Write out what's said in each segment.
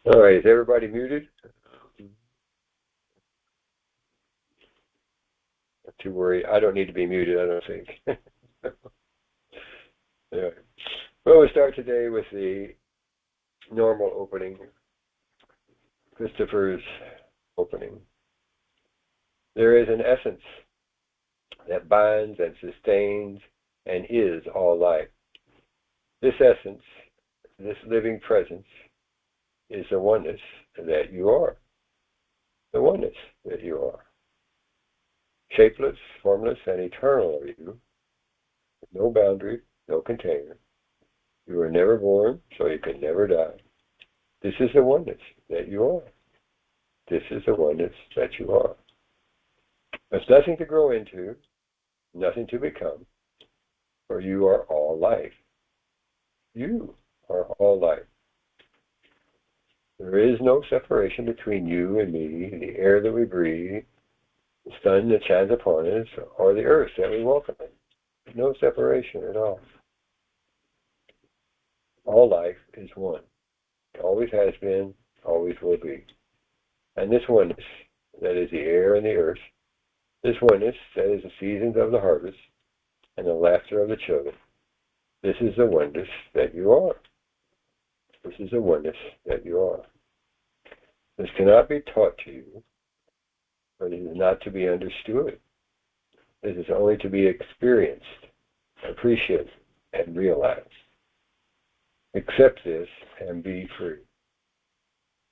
All right, is everybody muted? Not too worried. I don't need to be muted, I don't think. Anyway. Well, we'll start today with the normal opening, Christopher's opening. There is an essence that binds and sustains and is all life. This essence, this living presence, is the oneness that you are. The oneness that you are. Shapeless, formless, and eternal are you. No boundary, no container. You were never born, so you can never die. This is the oneness that you are. This is the oneness that you are. There's nothing to grow into, nothing to become, for you are all life. You are all life. There is no separation between you and me, the air that we breathe, the sun that shines upon us, or the earth that we walk on. No separation at all. All life is one. Always has been, always will be. And this oneness, that is the air and the earth, this oneness, that is the seasons of the harvest and the laughter of the children, this is the oneness that you are. This is the oneness that you are. This cannot be taught to you, but it is not to be understood. This is only to be experienced, appreciated, and realized. Accept this and be free.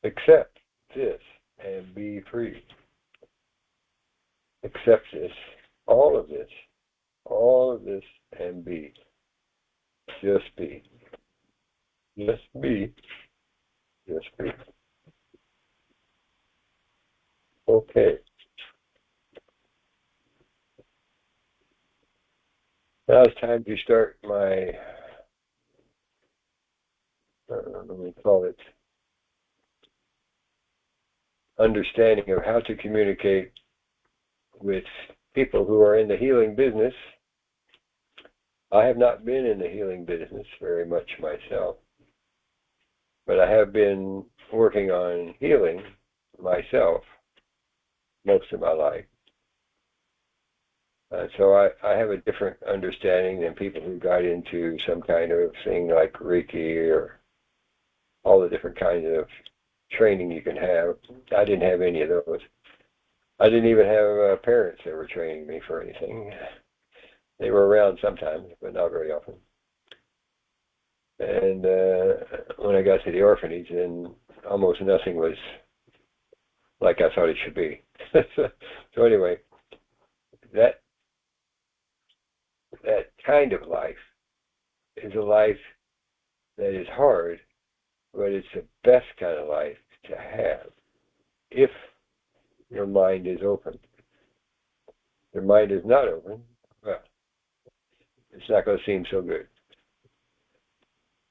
Accept this and be free. Accept this, all of this, and be. Just be. Just be. Just be. Okay. Now it's time to start my, let me call it, understanding of how to communicate with people who are in the healing business. I have not been in the healing business very much myself, but I have been working on healing myself most of my life. So I have a different understanding than people who got into some kind of thing like Reiki or all the different kinds of training you can have. I didn't have any of those. I didn't even have parents that were training me for anything. They were around sometimes, but not very often. And when I got to the orphanage, then almost nothing was like I thought it should be. So anyway, that kind of life is a life that is hard, but it's the best kind of life to have if your mind is open. If your mind is not open, well, it's not going to seem so good.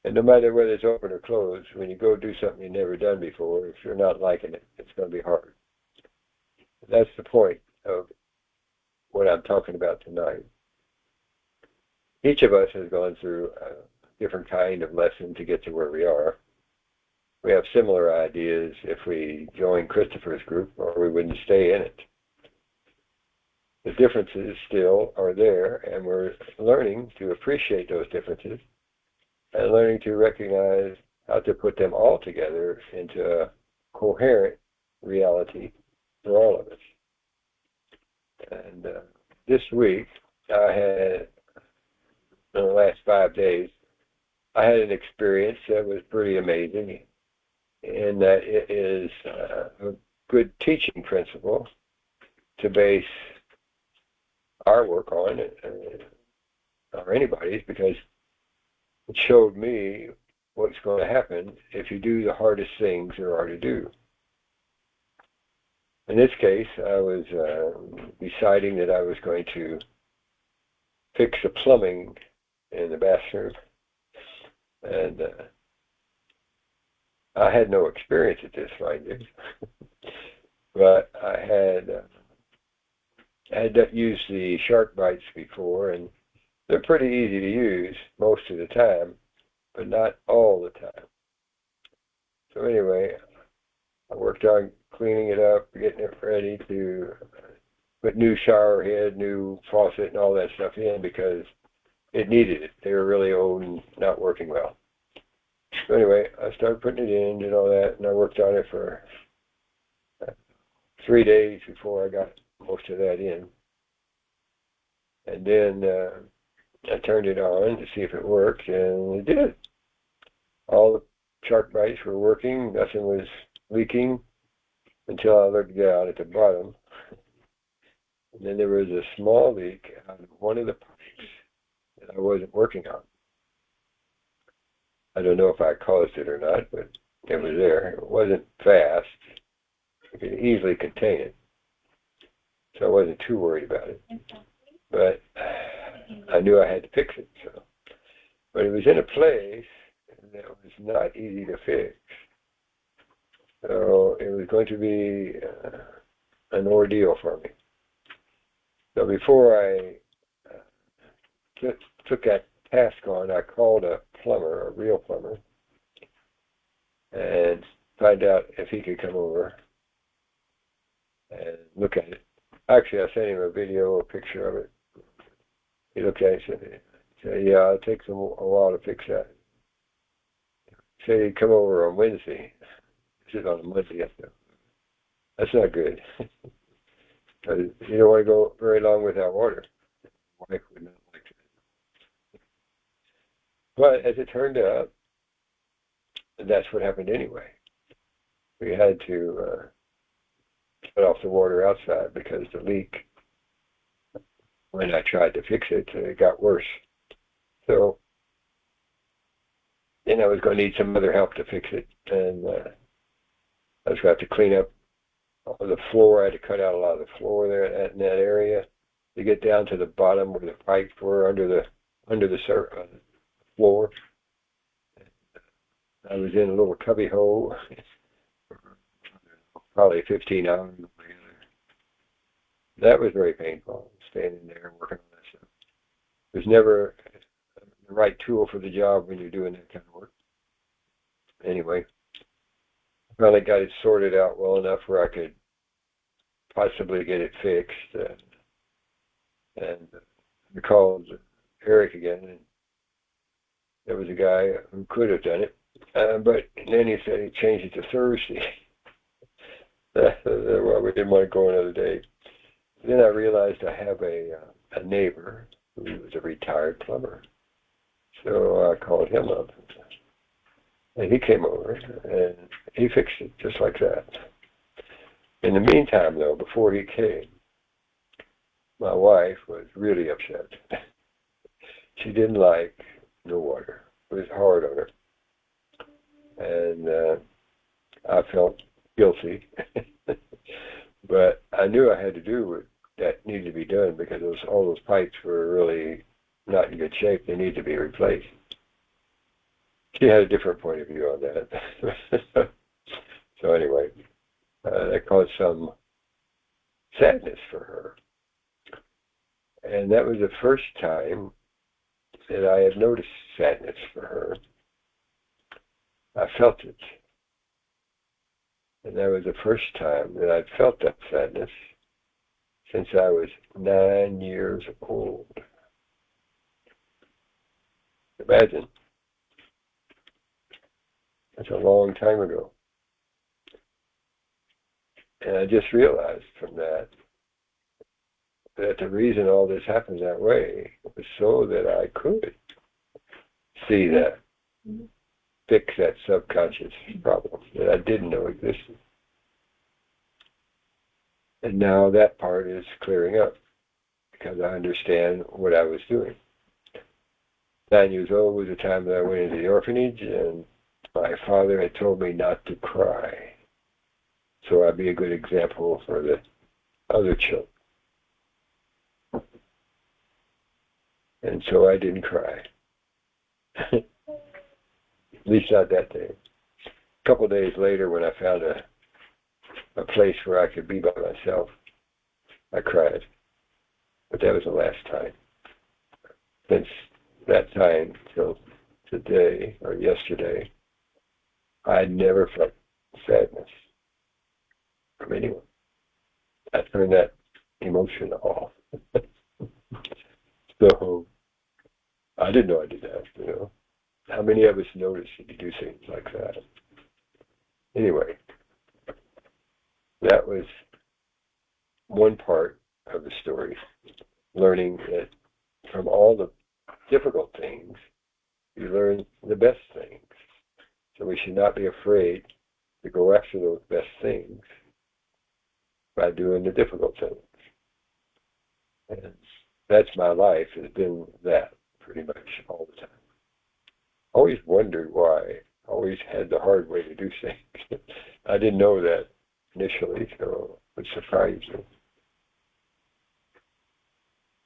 And no matter whether it's open or closed, when you go do something you've never done before, if you're not liking it, it's going to be hard. That's the point of what I'm talking about tonight. Each of us has gone through a different kind of lesson to get to where we are. We have similar ideas if we join Christopher's group, or we wouldn't stay in it. The differences still are there, and we're learning to appreciate those differences and learning to recognize how to put them all together into a coherent reality for all of us. And this week, I had, in the last 5 days, I had an experience that was pretty amazing in that it is a good teaching principle to base our work on, or anybody's, because it showed me what's going to happen if you do the hardest things there are to do. In this case, I was deciding that I was going to fix the plumbing in the bathroom, and I had no experience at this, mind you, but I had used the shark bites before, and they're pretty easy to use most of the time, but not all the time. So anyway, I worked on cleaning it up, getting it ready to put new shower head, new faucet, and all that stuff in because it needed it. They were really old and not working well. So anyway, I started putting it in, did all that, and I worked on it for 3 days before I got most of that in. And then I turned it on to see if it worked, and it did. All the shark bites were working, nothing was leaking until I looked down at the bottom. And then there was a small leak out of one of the pipes that I wasn't working on. I don't know if I caused it or not, but it was there. It wasn't fast. I could easily contain it. So I wasn't too worried about it. But I knew I had to fix it. So. But it was in a place that was not easy to fix. So it was going to be an ordeal for me. So before I took that task on, I called a plumber, a real plumber, and find out if he could come over and look at it. Actually, I sent him a video, a picture of it. He looked at it and said, yeah, it takes a while to fix that. He said he'd come over on Wednesday. This is on a Monday. That's not good. You don't want to go very long without water. My wife would not like that. But as it turned out, that's what happened anyway. We had to shut off the water outside because the leak, when I tried to fix it, it got worse. So then I was going to need some other help to fix it, and I was going to have to clean up the floor. I had to cut out a lot of the floor there in that area to get down to the bottom where the pipes were under the floor. I was in a little cubby hole, probably 15 hours. That was very painful, standing there and working on that stuff. It was never the right tool for the job when you're doing that kind of work. Anyway, I finally got it sorted out well enough where I could possibly get it fixed. And I called Eric again, and there was a guy who could have done it. But then he said he changed it to Thursday. Well, we didn't want to go another day. Then I realized I have a neighbor who was a retired plumber. So I called him up. And he came over, and he fixed it just like that. In the meantime, though, before he came, my wife was really upset. She didn't like no water. It was hard on her. And I felt guilty. But I knew I had to do what that needed to be done because all those pipes were really not in good shape. They needed to be replaced. She had a different point of view on that. So anyway, that caused some sadness for her. And that was the first time that I had noticed sadness for her. I felt it. And that was the first time that I'd felt that sadness since I was 9 years old. Imagine. That's a long time ago. And I just realized from that the reason all this happened that way was so that I could see that, fix that subconscious problem that I didn't know existed. And now that part is clearing up because I understand what I was doing. 9 years old was the time that I went into the orphanage, and my father had told me not to cry. So I'd be a good example for the other children. And so I didn't cry. At least not that day. A couple of days later, when I found a place where I could be by myself, I cried. But that was the last time. Since that time till today, or yesterday, I never felt sadness. from anyone. I turned that emotion off. So I didn't know I did that, How many of us notice that you do things like that? Anyway, that was one part of the story, learning that from all the difficult things, you learn the best things. So we should not be afraid to go after those best things by doing the difficult things. And that's my life, has been that pretty much all the time. Always wondered why. Always had the hard way to do things. I didn't know that initially, so it surprised me.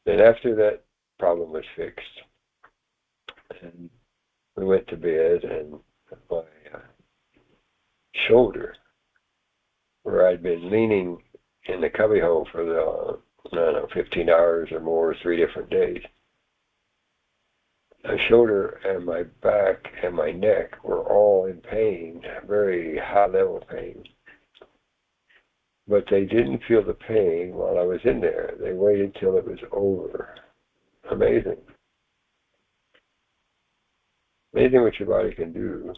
Then after that problem was fixed, and we went to bed, and my shoulder, where I'd been leaning in the cubbyhole for the, 15 hours or more, 3 different days, my shoulder and my back and my neck were all in pain, very high level pain. But they didn't feel the pain while I was in there. They waited till it was over. Amazing. Amazing what your body can do.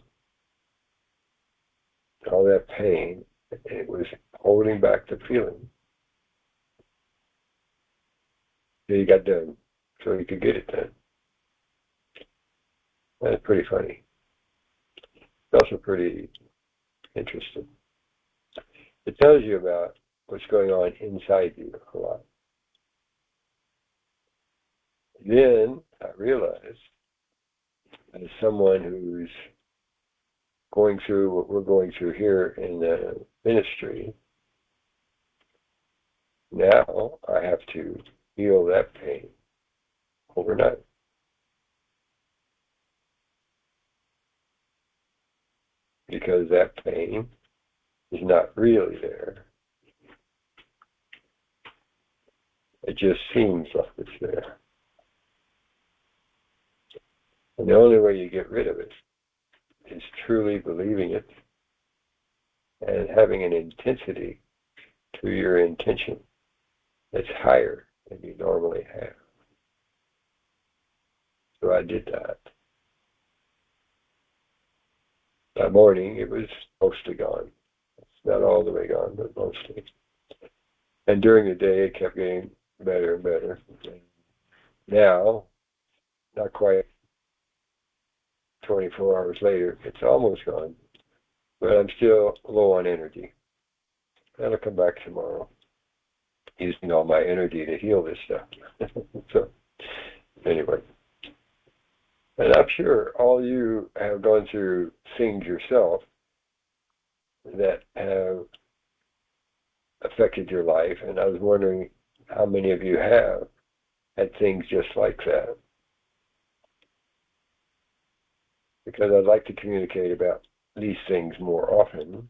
All that pain, it was holding back the feeling. So you got done, so you could get it done. That's pretty funny. It's also pretty interesting. It tells you about what's going on inside you a lot. Then I realized, as someone who's going through what we're going through here in the ministry, now I have to heal that pain overnight. Because that pain is not really there. It just seems like it's there. And the only way you get rid of it is truly believing it and having an intensity to your intention that's higher than you normally have. So I did that. By morning, it was mostly gone. It's not all the way gone, but mostly. And during the day, it kept getting better and better. And now, not quite 24 hours later, it's almost gone. But I'm still low on energy. That'll come back tomorrow, using all my energy to heal this stuff. So, anyway. And I'm sure all you have gone through things yourself that have affected your life, and I was wondering how many of you have had things just like that. Because I'd like to communicate about these things more often,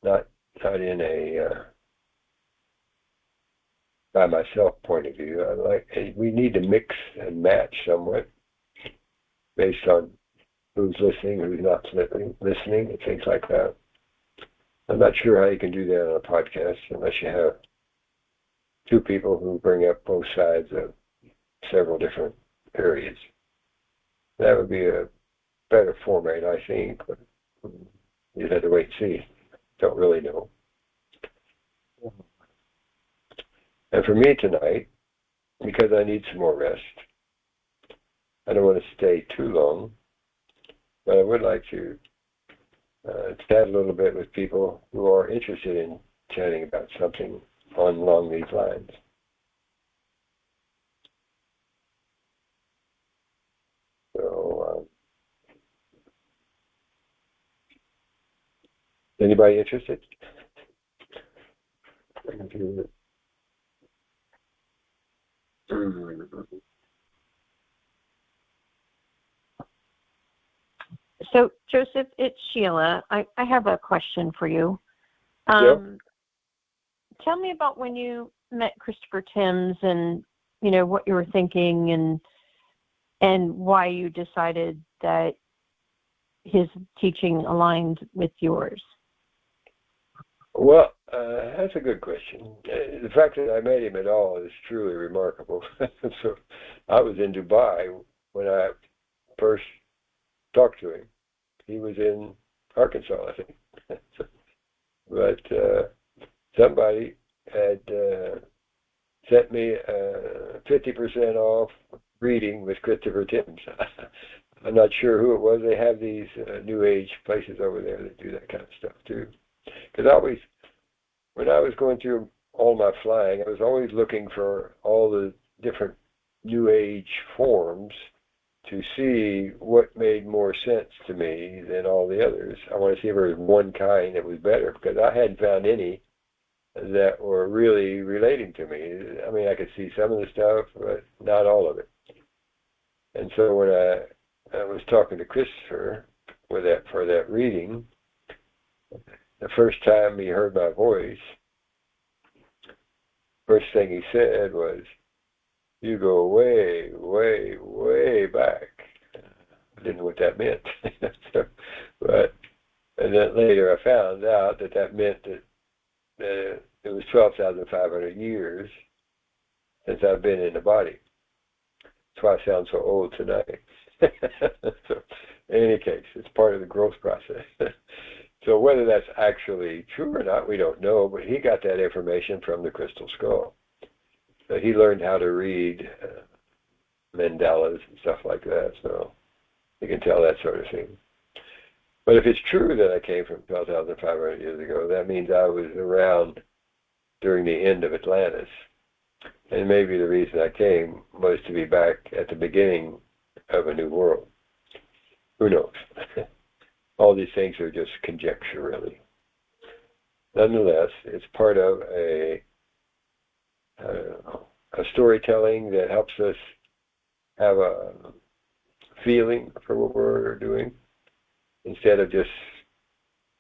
not in a by myself point of view. We need to mix and match somewhat based on who's listening, who's not listening, and things like that. I'm not sure how you can do that on a podcast unless you have 2 people who bring up both sides of several different areas. That would be a better format, I think, but you'd have to wait and see. Don't really know. And for me tonight, because I need some more rest, I don't want to stay too long, but I would like to chat a little bit with people who are interested in chatting about something along these lines. So, anybody interested? So, Joseph, it's Sheila. I have a question for you. Yep. Tell me about when you met Christopher Timms and, what you were thinking and why you decided that his teaching aligned with yours. Well, that's a good question. The fact that I met him at all is truly remarkable. So I was in Dubai when I first talked to him. He was in Arkansas, I think. So, but somebody had sent me 50% off reading with Christopher Timms. I'm not sure who it was. They have these New Age places over there that do that kind of stuff too. Because when I was going through all my flying, I was always looking for all the different New Age forms to see what made more sense to me than all the others. I want to see if there was one kind that was better, because I hadn't found any that were really relating to me. I mean, I could see some of the stuff, but not all of it. And so when I was talking to Christopher for that reading, the first time he heard my voice, first thing he said was, "You go way, way, way back." I didn't know what that meant. So, and then later I found out that meant that it was 12,500 years since I've been in the body. That's why I sound so old tonight. So, in any case, it's part of the growth process. So whether that's actually true or not, we don't know, but he got that information from the crystal skull. So he learned how to read mandalas and stuff like that, so you can tell that sort of thing. But if it's true that I came from 12,500 years ago, that means I was around during the end of Atlantis. And maybe the reason I came was to be back at the beginning of a new world. Who knows? All these things are just conjecture, really. Nonetheless, it's part of a storytelling that helps us have a feeling for what we're doing, instead of just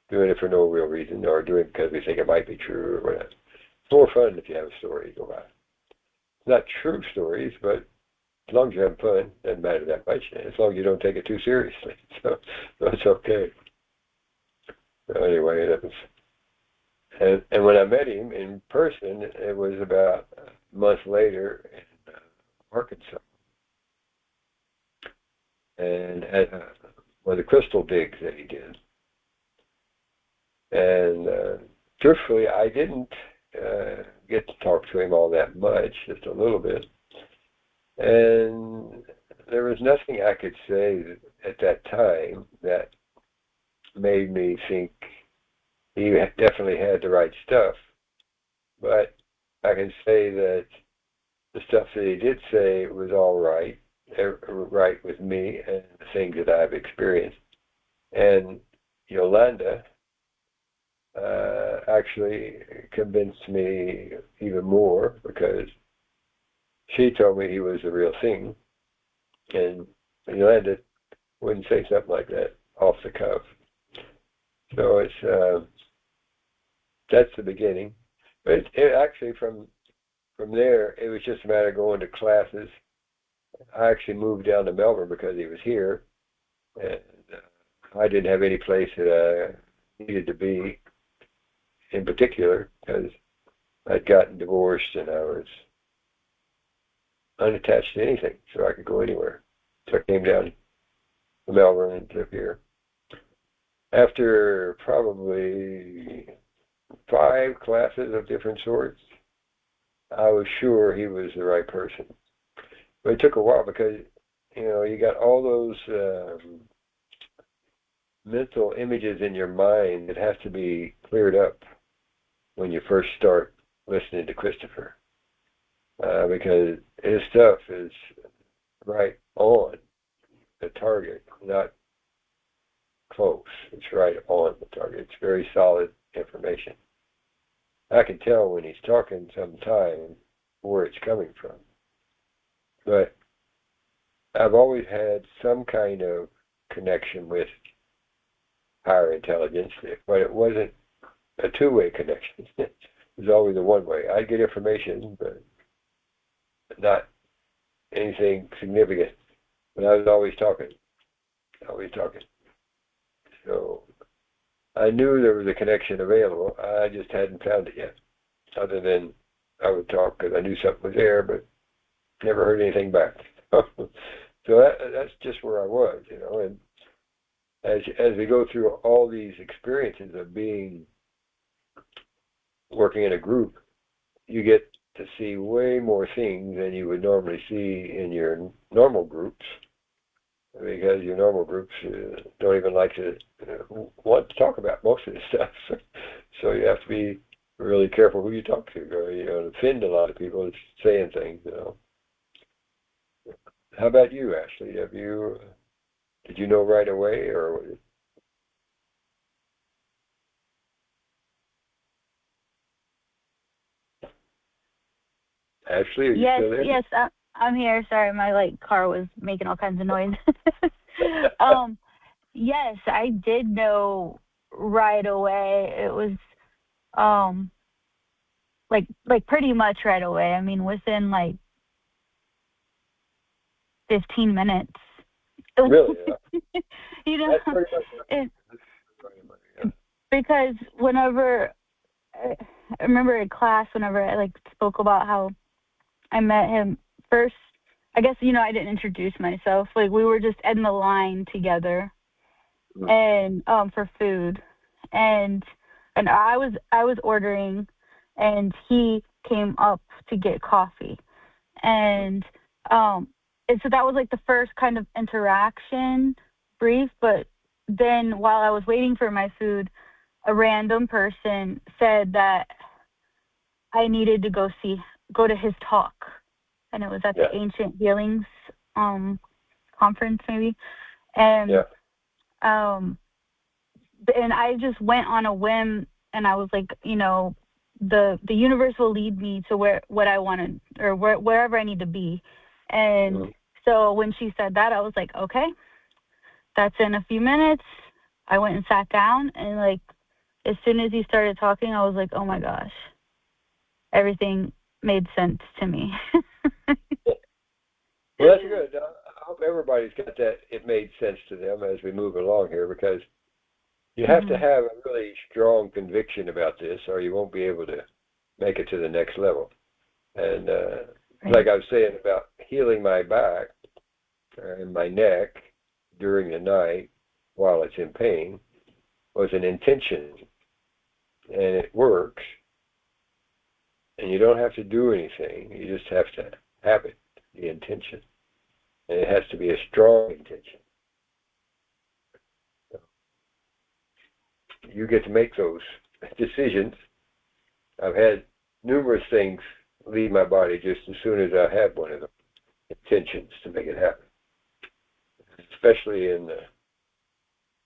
doing it for no real reason, or doing it because we think it might be true or whatever. It's more fun if you have a story to go by. It's not true stories, but as long as you have fun, it doesn't matter that much, as long as you don't take it too seriously. So it's okay. So anyway, that was, and when I met him in person, it was about a month later in Arkansas. And at one of the crystal digs that he did. And truthfully, I didn't get to talk to him all that much, just a little bit. And there was nothing I could say at that time that made me think he definitely had the right stuff. But I can say that the stuff that he did say was all right with me and the things that I've experienced. And Yolanda actually convinced me even more, because she told me he was the real thing, and Yolanda wouldn't say something like that off the cuff. So it's that's the beginning. But it actually from there, it was just a matter of going to classes. I actually moved down to Melbourne because he was here, and I didn't have any place that I needed to be in particular, because I'd gotten divorced and I was unattached to anything, so I could go anywhere. So I came down to Melbourne and lived here. After probably 5 classes of different sorts, I was sure he was the right person. But it took a while, because you got all those mental images in your mind that has to be cleared up when you first start listening to Christopher, because his stuff is right on the target, not close. It's right on the target. It's very solid information. I can tell when he's talking sometime where it's coming from. But I've always had some kind of connection with higher intelligence, but it wasn't a two-way connection. It was always a one-way. I'd get information, but not anything significant. But I was always talking. So I knew there was a connection available. I just hadn't found it yet. Other than I would talk because I knew something was there, but never heard anything back. So that's just where I was, And as we go through all these experiences of working in a group, you get to see way more things than you would normally see in your normal groups, because your normal groups don't even like to want to talk about most of this stuff. So you have to be really careful who you talk to, or offend a lot of people saying things. How about you, Ashley? Did you know right away, or Ashley, are you Yes, still there? yes, I'm here. Sorry, my car was making all kinds of noise. Yes, I did know right away. It was like pretty much right away. I mean, within like 15 minutes. Really? You know, That's pretty much it, yeah. because whenever I remember in class, whenever I spoke about how I met him first, I guess I didn't introduce myself. Like we were just in the line together, and for food, and I was ordering, and he came up to get coffee, and so that was like the first kind of interaction, brief. But then while I was waiting for my food, a random person said that I needed to go to his talk, and it was at the Ancient Healings conference maybe, and and I just went on a whim, and I was like, the universe will lead me to what I wanted, or wherever I need to be. And so when she said that, I was like, okay, that's in a few minutes. I went and sat down, and as soon as he started talking, I was like, oh my gosh, everything made sense to me. Well, that's good. I hope everybody's got that. It made sense to them as we move along here, because you have to have a really strong conviction about this, or you won't be able to make it to the next level. And like I was saying about healing my back and my neck during the night while it's in pain was an intention, and it works. And you don't have to do anything. You just have to have it, the intention. And it has to be a strong intention. You get to make those decisions. I've had numerous things leave my body just as soon as I had one of the intentions to make it happen. Especially in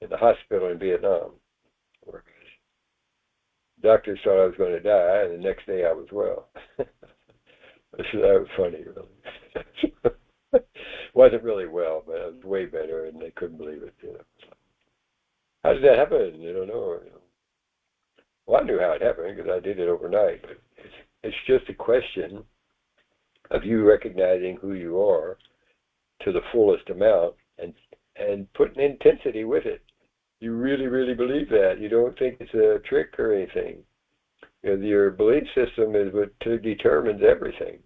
the hospital in Vietnam, where doctors thought I was going to die, and the next day I was well. So that was funny, really. Wasn't really well, but I was way better, and they couldn't believe it. How did that happen? They don't know. Well, I knew how it happened because I did it overnight, but it's just a question of you recognizing who you are to the fullest amount and putting intensity with it. You really, really believe that. You don't think it's a trick or anything. Your belief system is what determines everything.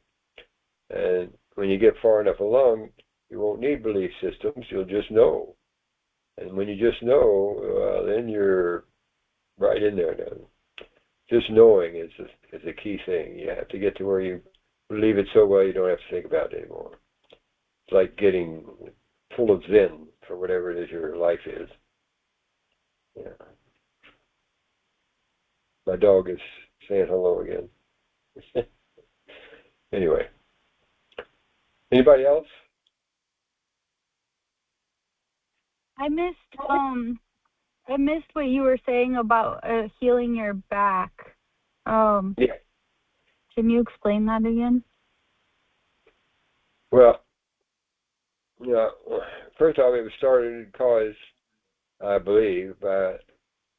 And when you get far enough along, you won't need belief systems. You'll just know. And when you just know, then you're right in there now. Just knowing is a key thing. You have to get to where you believe it so well you don't have to think about it anymore. It's like getting full of Zen for whatever it is your life is. Yeah. My dog is saying hello again. Anyway. Anybody else? I missed what you were saying about healing your back. Yeah. Can you explain that again? Well, first off, it was started because, I believe, by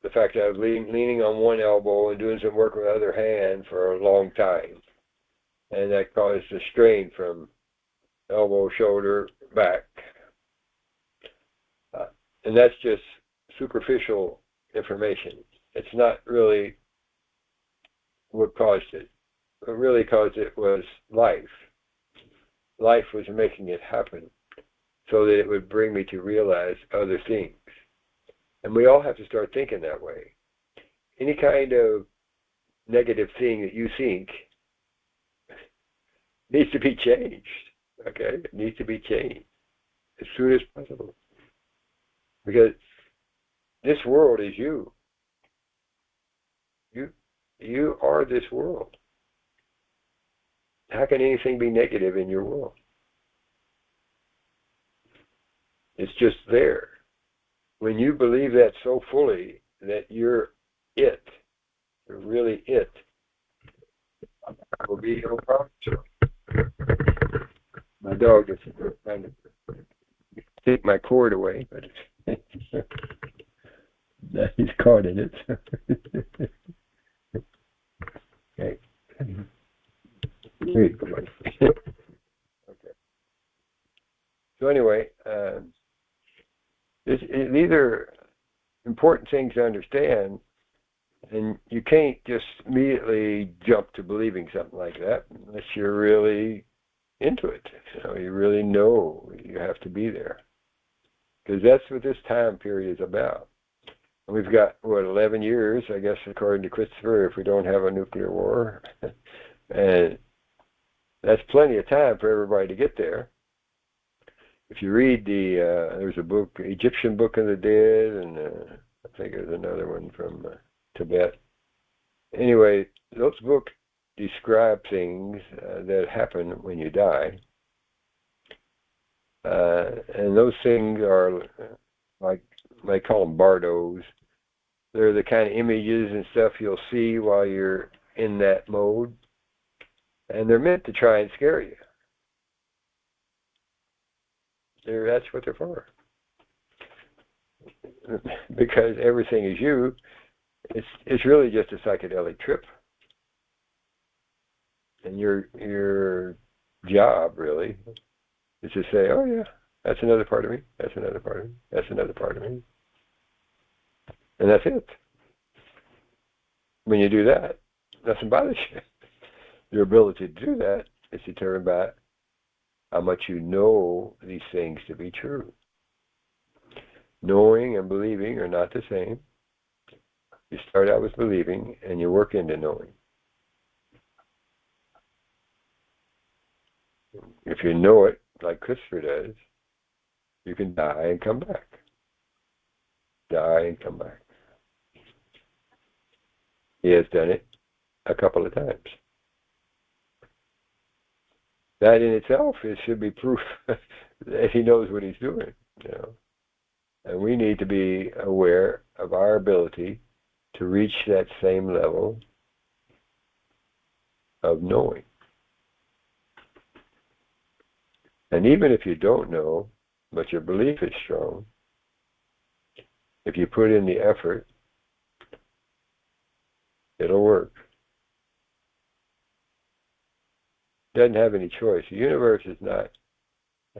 the fact that I was leaning on one elbow and doing some work with the other hand for a long time. And that caused a strain from elbow, shoulder, back. And that's just superficial information. It's not really what caused it. What really caused it was life. Life was making it happen so that it would bring me to realize other things. And we all have to start thinking that way. Any kind of negative thing that you think needs to be changed. Okay? It needs to be changed as soon as possible. Because this world is you. You are this world. How can anything be negative in your world? It's just there. When you believe that so fully that you're it, you're really it, there will be no problem. My dog is trying to take my cord away, but he's caught in it. Okay. Wait, come on. Okay. So anyway, these are important things to understand, and you can't just immediately jump to believing something like that unless you're really into it. You really know you have to be there, because that's what this time period is about. And we've got 11 years, I guess, according to Christopher, if we don't have a nuclear war, and that's plenty of time for everybody to get there. If you read there's a book, Egyptian Book of the Dead, and I think there's another one from Tibet. Anyway, those books describe things that happen when you die. And those things are like, they call them bardos. They're the kind of images and stuff you'll see while you're in that mode. And they're meant to try and scare you. That's what they're for. Because everything is you, it's really just a psychedelic trip. And your job, really, is to say, oh yeah, that's another part of me, that's another part of me, that's another part of me. And that's it. When you do that, nothing bothers you. Your ability to do that is determined by how much you know these things to be true. Knowing and believing are not the same. You start out with believing and you work into knowing. If you know it, like Christopher does, you can die and come back. Die and come back. He has done it a couple of times. That in itself should be proof that he knows what he's doing. And we need to be aware of our ability to reach that same level of knowing. And even if you don't know, but your belief is strong, if you put in the effort, it'll work. Doesn't have any choice. The universe is not,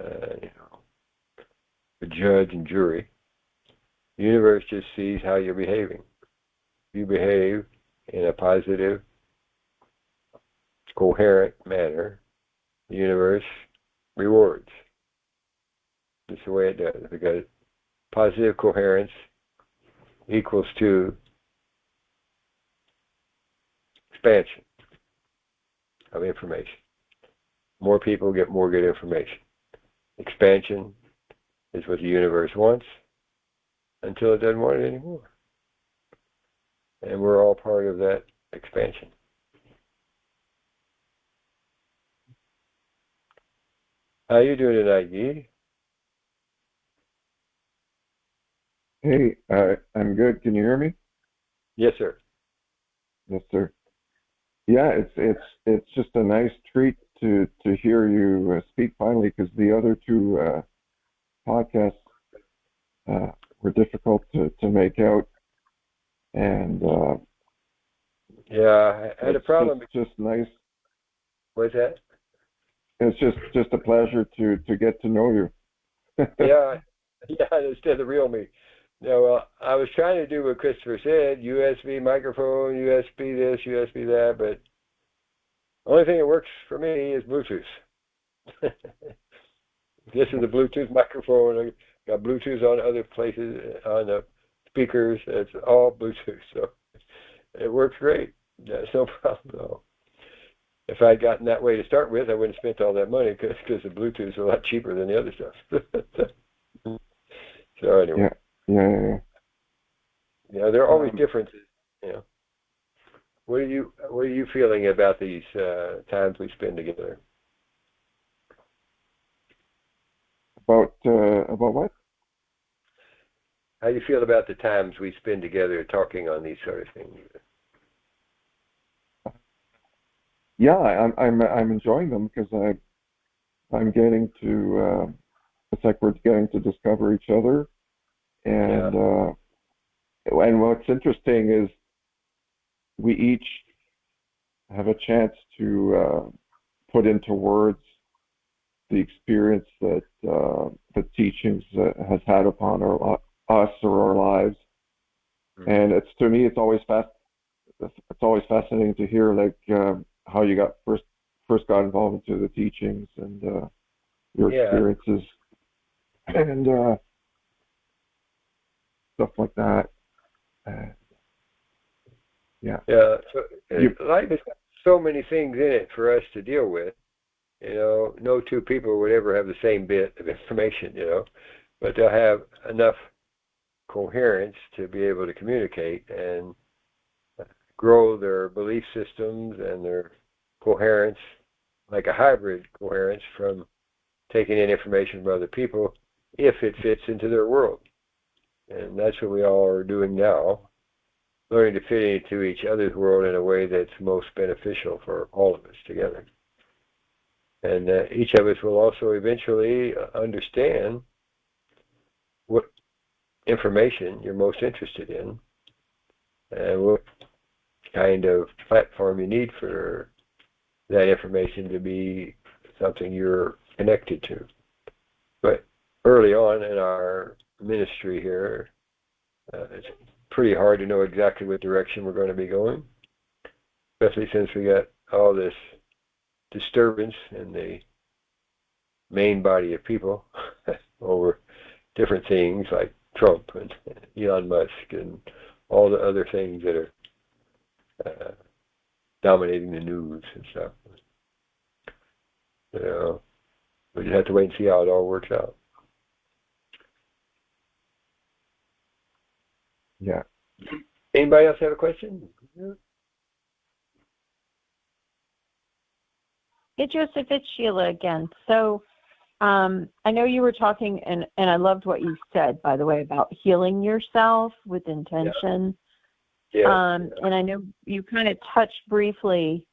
a judge and jury. The universe just sees how you're behaving. If you behave in a positive, coherent manner, the universe rewards. That's the way it does, because positive coherence equals to expansion of information. More people get more good information. Expansion is what the universe wants until it doesn't want it anymore. And we're all part of that expansion. How are you doing tonight, Guy? Hey, I'm good. Can you hear me? Yes, sir. Yes, sir. Yeah, it's just a nice treat to hear you speak finally, because the other two podcasts were difficult to make out, and yeah, I had a problem. It's just nice. What's that? It's just a pleasure to get to know you. yeah, instead of the real me. Yeah, well, I was trying to do what Christopher said, USB microphone, USB this, USB that, but the only thing that works for me is Bluetooth. This is a Bluetooth microphone. I got Bluetooth on other places, on the speakers. It's all Bluetooth, so it works great. That's no problem at all. If I'd gotten that way to start with, I wouldn't have spent all that money because the Bluetooth is a lot cheaper than the other stuff. So anyway. Yeah. Yeah, there are always differences. You know, what are you feeling about these times we spend together? About what? How do you feel about the times we spend together talking on these sort of things? Yeah, I'm enjoying them because I'm getting to it's like we're getting to discover each other, and and what's interesting is we each have a chance to put into words the experience that the teachings has had upon us or our lives, and it's to me it's always fascinating to hear like how you first got involved into the teachings and your experiences and stuff like that. Yeah. So life has got so many things in it for us to deal with. You know, no two people would ever have the same bit of information. You know, but they'll have enough coherence to be able to communicate and grow their belief systems and their coherence, like a hybrid coherence from taking in information from other people if it fits into their world. And that's what we all are doing now, learning to fit into each other's world in a way that's most beneficial for all of us together. And each of us will also eventually understand what information you're most interested in and what kind of platform you need for that information to be something you're connected to. But early on in our ministry here, it's pretty hard to know exactly what direction we're going to be going, especially since we got all this disturbance in the main body of people over different things like Trump and Elon Musk and all the other things that are dominating the news and stuff. You know, we just have to wait and see how it all works out. Yeah. Anybody else have a question? Hey, Joseph, it's Sheila again. So I know you were talking, and I loved what you said, by the way, about healing yourself with intention. And I know you kind of touched briefly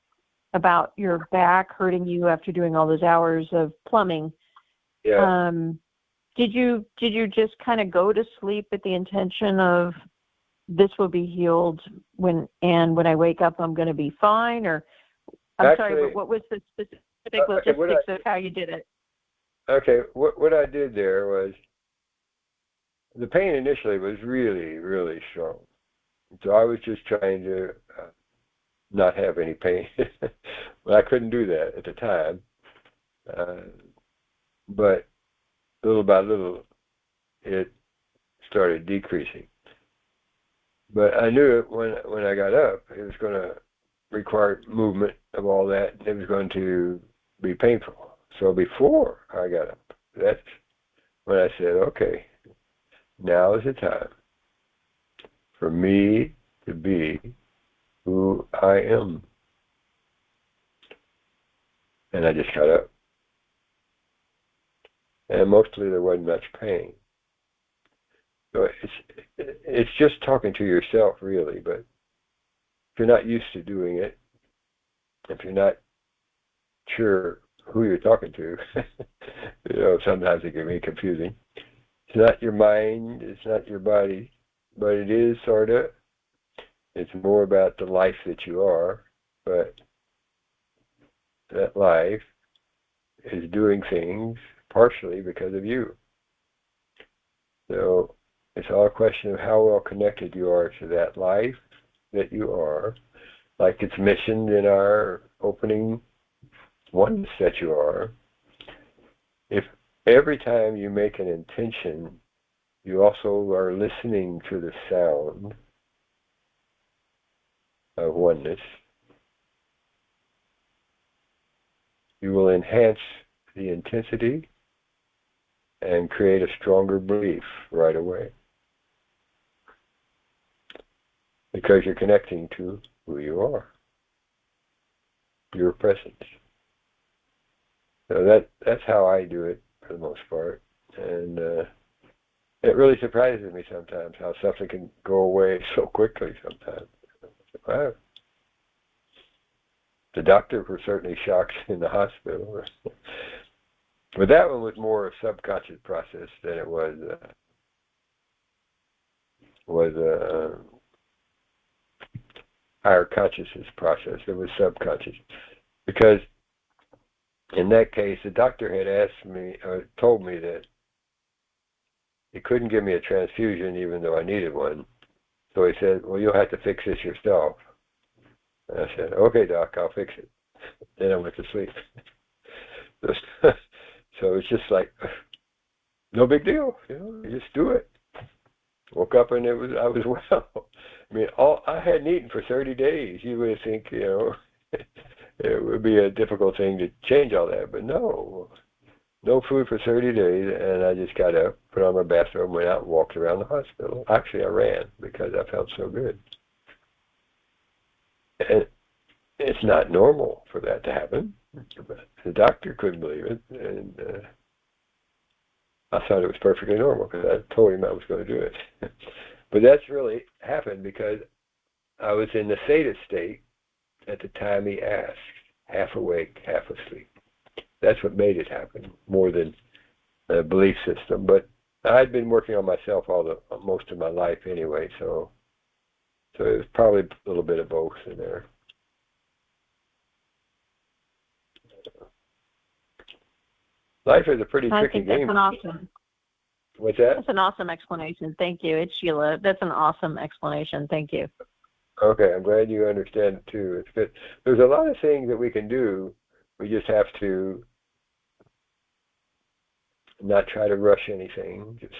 about your back hurting you after doing all those hours of plumbing. Did you just kind of go to sleep with the intention of this will be healed when I wake up I'm going to be fine? Or sorry, but what was the specific logistics of how you did it? Okay, what I did there was the pain initially was really, really strong. So I was just trying to not have any pain. But I couldn't do that at the time. But little by little, it started decreasing. But I knew it when I got up, it was going to require movement of all that. It was going to be painful. So before I got up, that's when I said, okay, now is the time for me to be who I am. And I just got up. And mostly there wasn't much pain. So it's just talking to yourself, really. But if you're not used to doing it, if you're not sure who you're talking to, you know, sometimes it can be confusing. It's not your mind, it's not your body, but it is sort of. It's more about the life that you are, but that life is doing things partially because of you. So It's all a question of how well connected you are to that life that you are, like it's mentioned in our opening oneness that you are. If every time you make an intention, you also are listening to the sound of oneness, you will enhance the intensity and create a stronger belief right away. Because you're connecting to who you are, your presence. So that's how I do it for the most part. And it really surprises me sometimes how something can go away so quickly sometimes. Wow. The doctor was certainly shocked in the hospital. But that one was more a subconscious process than it was a higher consciousness process. It was subconscious. Because in that case, the doctor had asked me, or told me that he couldn't give me a transfusion even though I needed one. So he said, well, you'll have to fix this yourself. And I said, okay, doc, I'll fix it. Then I went to sleep. So it's just like, no big deal, you just do it. Woke up and I was well. I mean, I hadn't eaten for 30 days. You would think, it would be a difficult thing to change all that, but no food for 30 days, and I just got up, put on my bathrobe, went out and walked around the hospital. Actually, I ran because I felt so good. And it's not normal for that to happen. But the doctor couldn't believe it, and I thought it was perfectly normal because I told him I was going to do it. But that's really happened because I was in the theta state at the time he asked, half awake, half asleep. That's what made it happen, more than a belief system. But I'd been working on myself most of my life anyway, so it was probably a little bit of both in there. Life is a pretty tricky game. That's an awesome. What's that? That's an awesome explanation. Thank you. It's Sheila. That's an awesome explanation. Thank you. Okay, I'm glad you understand it too. It's good. There's a lot of things that we can do. We just have to not try to rush anything. Just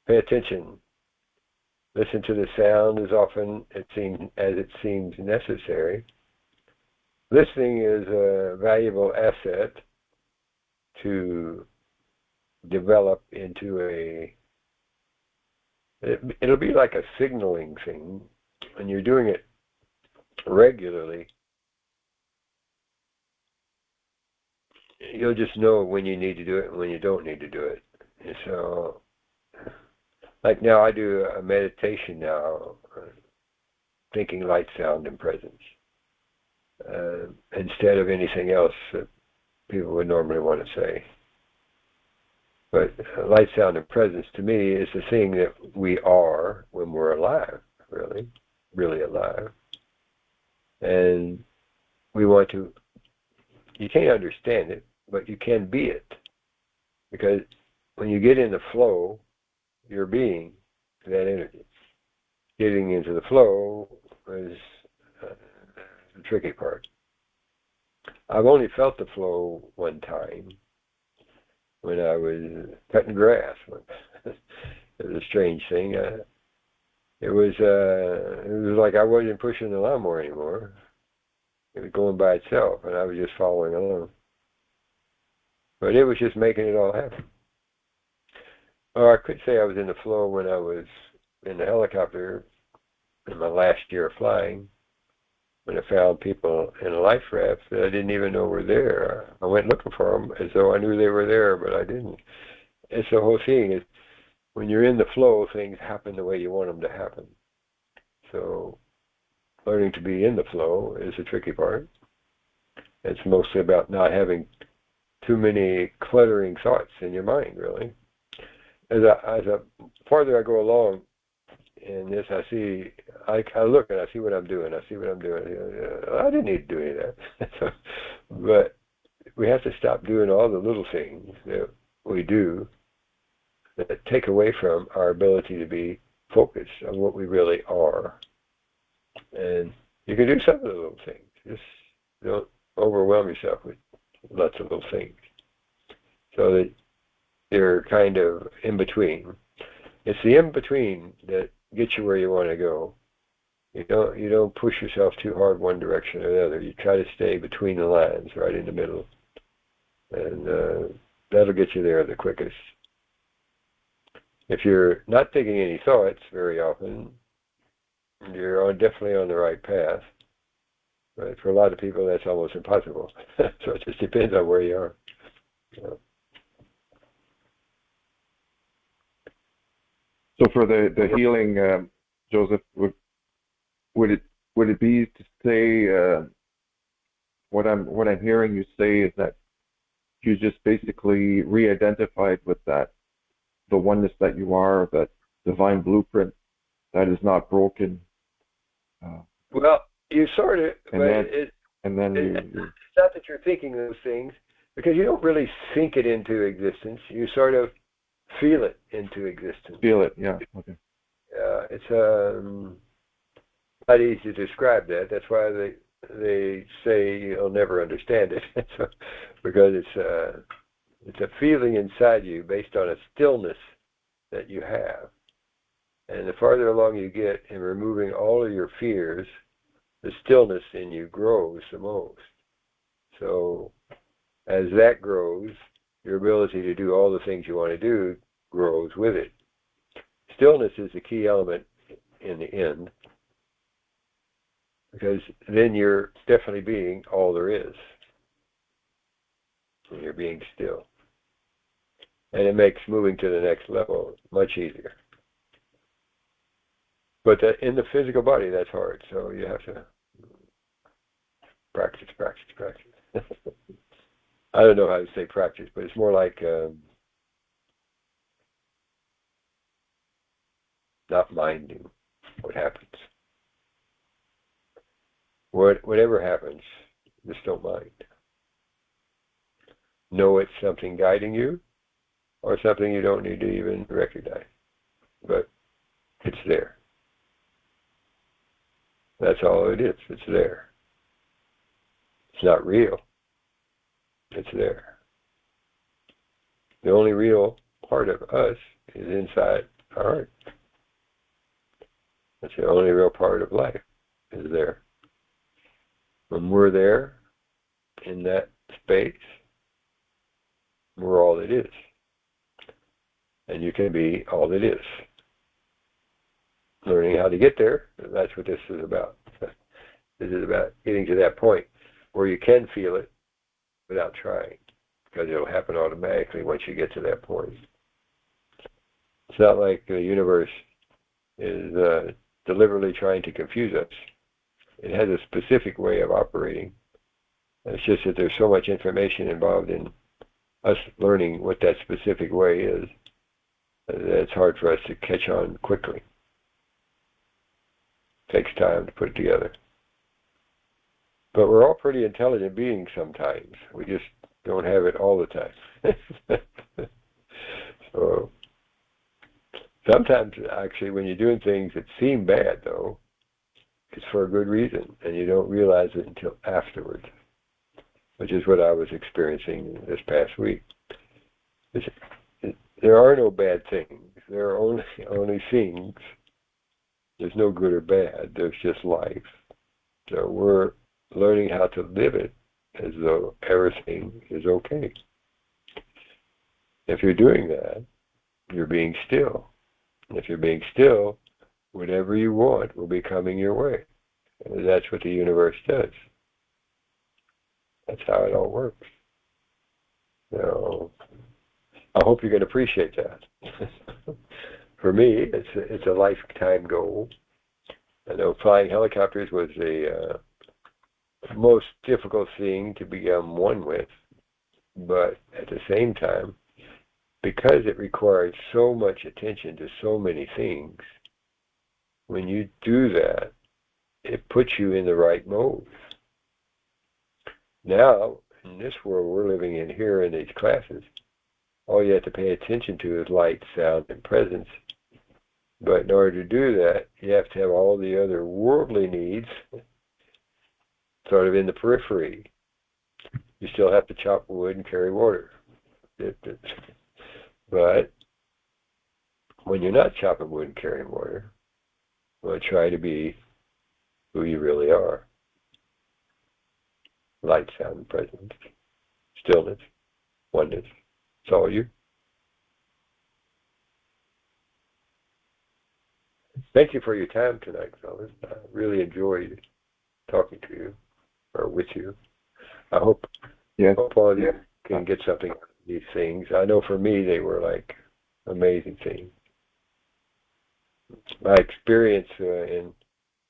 pay attention. Listen to the sound as often as it seems necessary. Listening is a valuable asset to develop into it'll be like a signaling thing. When you're doing it regularly, you'll just know when you need to do it and when you don't need to do it. And so, like now I do a meditation now, thinking, light, sound, and presence, instead of anything else that people would normally want to say. But light, sound, and presence to me is the thing that we are when we're alive, really alive. And we want to, you can't understand it, but you can be it. Because when you get in the flow, you're being that energy. Getting into the flow is the tricky part. I've only felt the flow one time when I was cutting grass. It was a strange thing. It was like I wasn't pushing the lawnmower anymore. It was going by itself, and I was just following along. But it was just making it all happen. Or I could say I was in the flow when I was in the helicopter in my last year of flying, when I found people in a life raft that I didn't even know were there. I went looking for them as though I knew they were there, but I didn't. It's the whole thing is, when you're in the flow, things happen the way you want them to happen. So learning to be in the flow is the tricky part. It's mostly about not having too many cluttering thoughts in your mind, really. As a farther I go along in this, I look and I see what I'm doing. I didn't need to do any of that. But we have to stop doing all the little things that we do that take away from our ability to be focused on what we really are. And you can do some of the little things. Just don't overwhelm yourself with lots of little things. So that you're kind of in between. It's the in between that gets you where you want to go. You don't push yourself too hard one direction or the other. You try to stay between the lines, right in the middle, and that'll get you there the quickest. If you're not thinking any thoughts very often, you're definitely on the right path. But for a lot of people, that's almost impossible. So it just depends on where you are. Yeah. So for the healing, Joseph, would it be to say what I'm hearing you say is that you just basically re-identified with that, the oneness that you are, that divine blueprint that is not broken. Well, you sort of, and then it's not that you're thinking those things, because you don't really think it into existence. You sort of feel it into existence. Feel it, yeah. Okay. It's not easy to describe that. That's why they say you'll never understand it, because it's a feeling inside you based on a stillness that you have. And the farther along you get in removing all of your fears, the stillness in you grows the most. So as that grows, your ability to do all the things you want to do grows with it. Stillness is the key element in the end, because then you're definitely being all there is. And you're being still. And it makes moving to the next level much easier. But in the physical body, that's hard. So you have to practice. I don't know how to say practice, but it's more like not minding what happens. Whatever happens, just don't mind. Know it's something guiding you, or something you don't need to even recognize. But it's there. That's all it is. It's there. It's not real. It's there. The only real part of us is inside our heart. That's the only real part of life, is there. When we're there, in that space, we're all it is. And you can be all it is. Learning how to get there, that's what this is about. This is about getting to that point where you can feel it without trying, because it'll happen automatically once you get to that point. It's not like the universe is deliberately trying to confuse us. It has a specific way of operating. It's just that there's so much information involved in us learning what that specific way is that it's hard for us to catch on quickly. It takes time to put it together. But we're all pretty intelligent beings sometimes. We just don't have it all the time. So sometimes, actually, when you're doing things that seem bad, though, it's for a good reason, and you don't realize it until afterwards, which is what I was experiencing this past week. There are no bad things. There are only things. There's no good or bad. There's just life. So we're learning how to live it as though everything is okay. If you're doing that, you're being still. And if you're being still, whatever you want will be coming your way. And that's what the universe does. That's how it all works. So I hope you can appreciate that. For me, it's a lifetime goal. I know flying helicopters was the most difficult thing to become one with, but at the same time, because it requires so much attention to so many things, when you do that, it puts you in the right mode. Now, in this world we're living in here in these classes, all you have to pay attention to is light, sound, and presence. But in order to do that, you have to have all the other worldly needs sort of in the periphery. You still have to chop wood and carry water. But when you're not chopping wood and carrying water, well, try to be who you really are. Light, sound, and presence. Stillness. Oneness. It's all you. Thank you for your time tonight, fellas. I really enjoyed talking to you, or with you. I hope all of you can get something out of these things. I know for me they were like amazing things. My experience in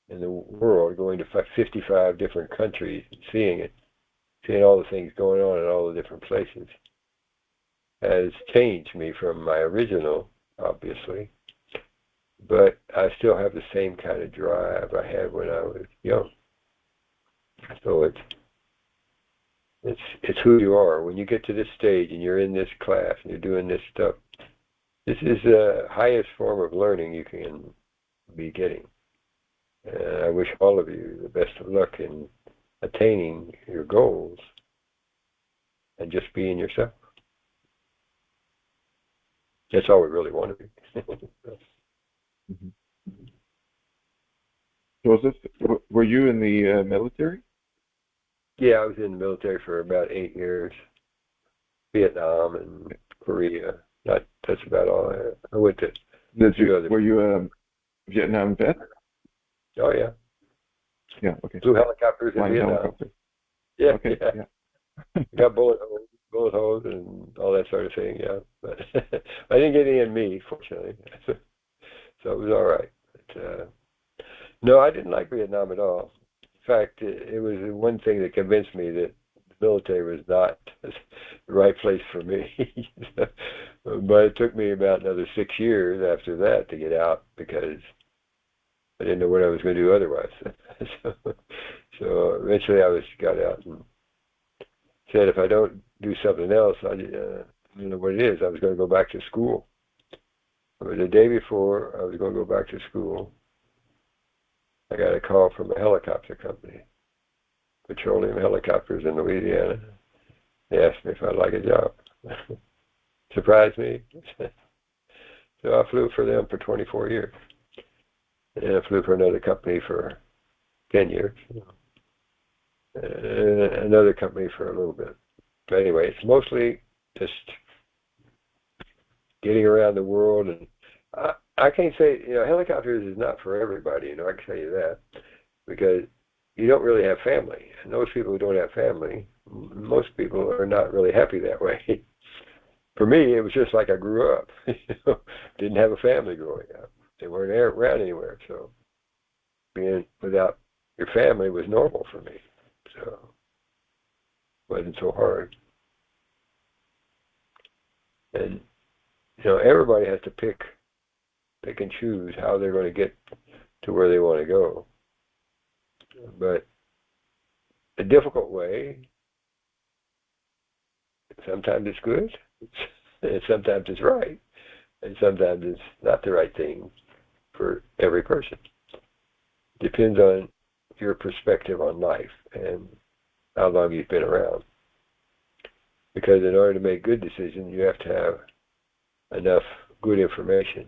the world, going to 55 different countries, and seeing all the things going on in all the different places, has changed me from my original, obviously. But I still have the same kind of drive I had when I was young. So it's who you are. When you get to this stage and you're in this class and you're doing this stuff, this is the highest form of learning you can be getting. And I wish all of you the best of luck in attaining your goals and just being yourself. That's all we really want to be. Mm-hmm. Joseph, were you in the military? Yeah, I was in the military for about 8 years. Vietnam and Korea. That's about all. I went to. Were you a Vietnam vet? Oh yeah. Yeah. Okay. Flew helicopters in Flying Vietnam. helicopter. Yeah. Okay. Yeah. Got bullet holes and all that sort of thing. Yeah, but I didn't get any in me, fortunately. So it was all right. But, no, I didn't like Vietnam at all. In fact, it was one thing that convinced me that the military was not the right place for me. But it took me about another 6 years after that to get out because I didn't know what I was going to do otherwise. So eventually I got out and said if I don't do something else, I don't know what it is. I was going to go back to school. But the day before I was going to go back to school, I got a call from a helicopter company, petroleum helicopters in Louisiana. They asked me if I'd like a job. Surprised me. So I flew for them for 24 years. And I flew for another company for 10 years. Another company for a little bit. But anyway, it's mostly just getting around the world. And I can't say, helicopters is not for everybody, I can tell you that. Because you don't really have family. And those people who don't have family, most people are not really happy that way. For me, it was just like I grew up. Didn't have a family growing up. They weren't around anywhere. So being without your family was normal for me. So it wasn't so hard. And, everybody has to pick and choose how they're going to get to where they want to go. But a difficult way, sometimes it's good, and sometimes it's right, and sometimes it's not the right thing for every person. Depends on your perspective on life and how long you've been around. Because in order to make good decisions, you have to have enough good information.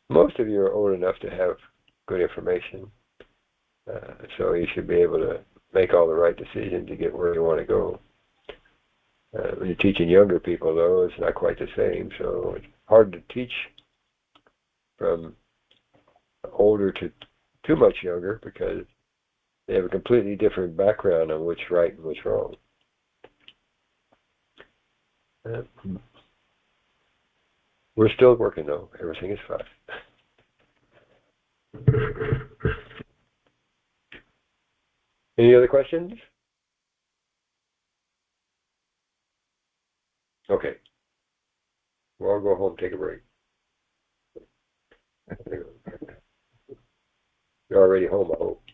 Most of you are old enough to have good information, so you should be able to make all the right decisions to get where you want to go. When you're teaching younger people, though, it's not quite the same, so it's hard to teach from older to too much younger because they have a completely different background on what's right and what's wrong. We're still working, though. Everything is fine. Any other questions? Okay. Well, I'll go home, take a break. You're already home, I hope.